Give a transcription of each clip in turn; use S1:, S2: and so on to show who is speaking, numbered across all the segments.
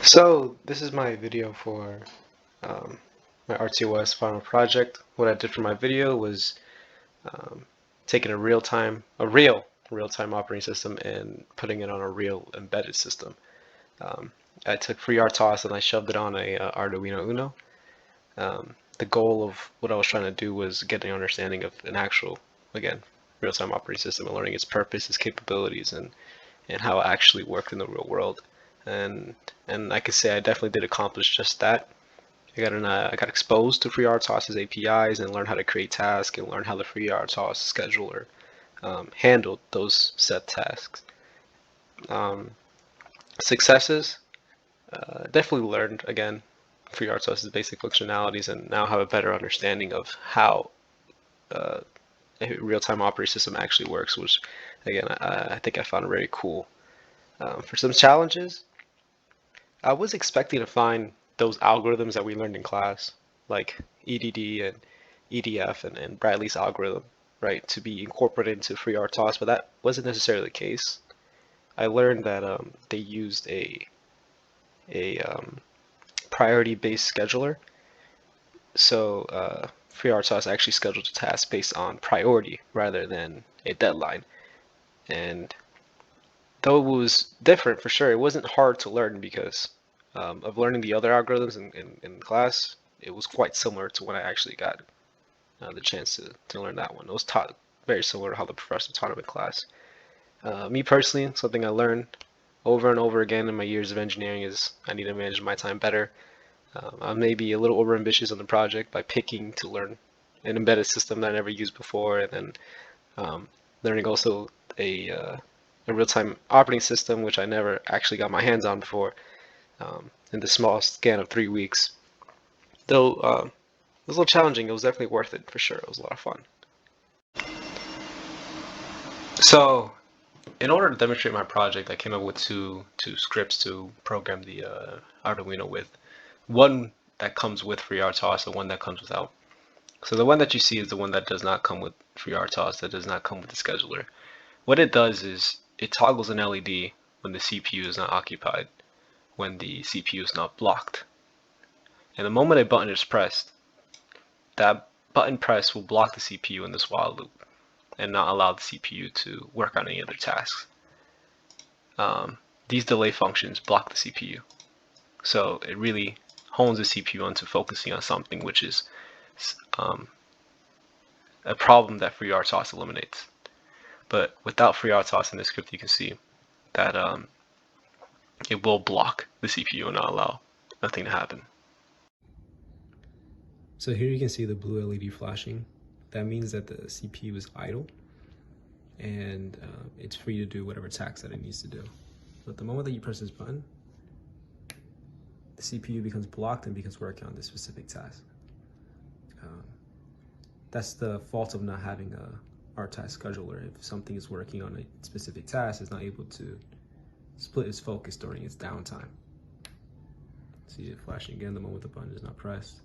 S1: So this is my video for um, my FreeRTOS final project. What I did for my video was taking a real-time operating system and putting it on a real embedded system. I took FreeRTOS and I shoved it on a Arduino Uno. The goal of what I was trying to do was get an understanding of an actual, again, real-time operating system and learning its purpose, its capabilities, and how it actually worked in the real world. And I could say I definitely did accomplish just that. I got exposed to FreeRTOS's APIs and learned how to create tasks and learn how the FreeRTOS scheduler handled those set tasks. Successes, definitely learned again FreeRTOS's basic functionalities and now have a better understanding of how a real-time operating system actually works, which again I think I found very cool. For some challenges, I was expecting to find those algorithms that we learned in class, like EDD and EDF and Bradley's algorithm, right, to be incorporated into FreeRTOS, but that wasn't necessarily the case. I learned that they used a priority-based scheduler, so FreeRTOS actually scheduled a task based on priority rather than a deadline. And though it was different for sure, it wasn't hard to learn because of learning the other algorithms in class. It was quite similar to when I actually got the chance to learn that one. It was taught very similar to how the professor taught it in class. Me personally, something I learned over and over again in my years of engineering is I need to manage my time better. I may be a little overambitious on the project by picking to learn an embedded system that I never used before, and then learning also a real-time operating system, which I never actually got my hands on before, in the small span of 3 weeks. Though it was a little challenging, it was definitely worth it for sure. It was a lot of fun. So, in order to demonstrate my project, I came up with two scripts to program the Arduino with. One that comes with FreeRTOS and one that comes without. So the one that you see is the one that does not come with FreeRTOS, that does not come with the scheduler. What it does is it toggles an LED when the CPU is not occupied, when the CPU is not blocked. And the moment a button is pressed, that button press will block the CPU in this while loop and not allow the CPU to work on any other tasks. These delay functions block the CPU. So it really hones the CPU onto focusing on something which is a problem that FreeRTOS eliminates. But without FreeRTOS in the script, you can see that it will block the CPU and not allow nothing to happen.
S2: So here you can see the blue LED flashing. That means that the CPU is idle and it's free to do whatever task that it needs to do. But the moment that you press this button, the CPU becomes blocked and begins working on this specific task. That's the fault of not having a RTOS scheduler. If something is working on a specific task, it's not able to split its focus during its downtime. See it flashing again the moment the button is not pressed.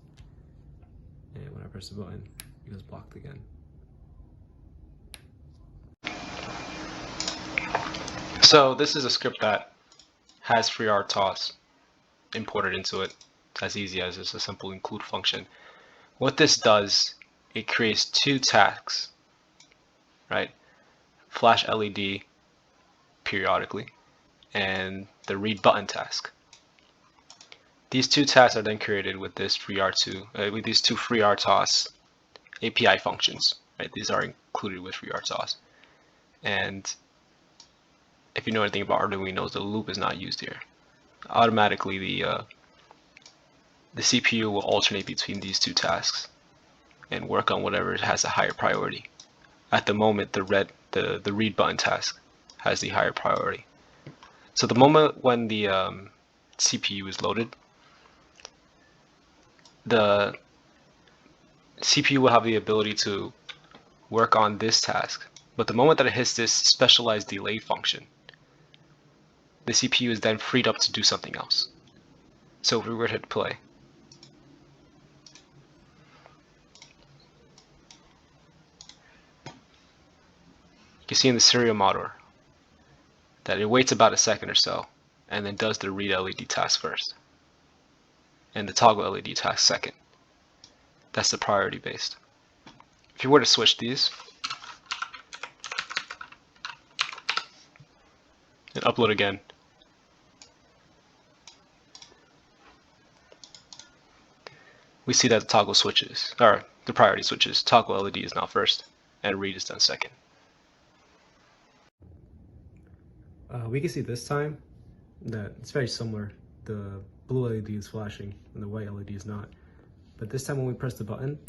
S2: And when I press the button, it goes blocked again.
S1: So this is a script that has FreeRTOS imported into it. It's as easy as it's a simple include function. What this does, it creates two tasks, right? Flash LED periodically and the read button task. These two tasks are then created with this with these two FreeRTOS API functions. Right? These are included with FreeRTOS. And if you know anything about Arduino, the loop is not used here. Automatically, the CPU will alternate between these two tasks and work on whatever has a higher priority. At the moment, the read button task has the higher priority. So the moment when the CPU is loaded, the CPU will have the ability to work on this task. But the moment that it hits this specialized delay function, the CPU is then freed up to do something else. So if we were to hit play, you can see in the serial motor that it waits about a second or so and then does the read LED task first, and the toggle LED task second. That's the priority based. If you were to switch these and upload again, we see that the toggle switches, or the priority switches. Toggle LED is now first, and read is done second.
S2: We can see this time that it's very similar. The blue LED is flashing and the white LED is not. But this time when we press the button,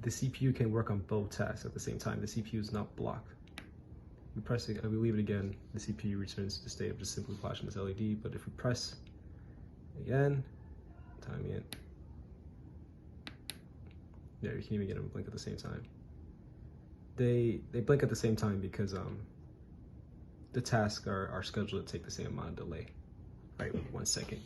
S2: the CPU can work on both tasks at the same time. The CPU is not blocked. We press it and we leave it again, the CPU returns to the state of just simply flashing this LED. But if we press again, timing it, yeah, you can even get them to blink at the same time. They blink at the same time because the tasks are scheduled to take the same amount of delay, right? 1 second.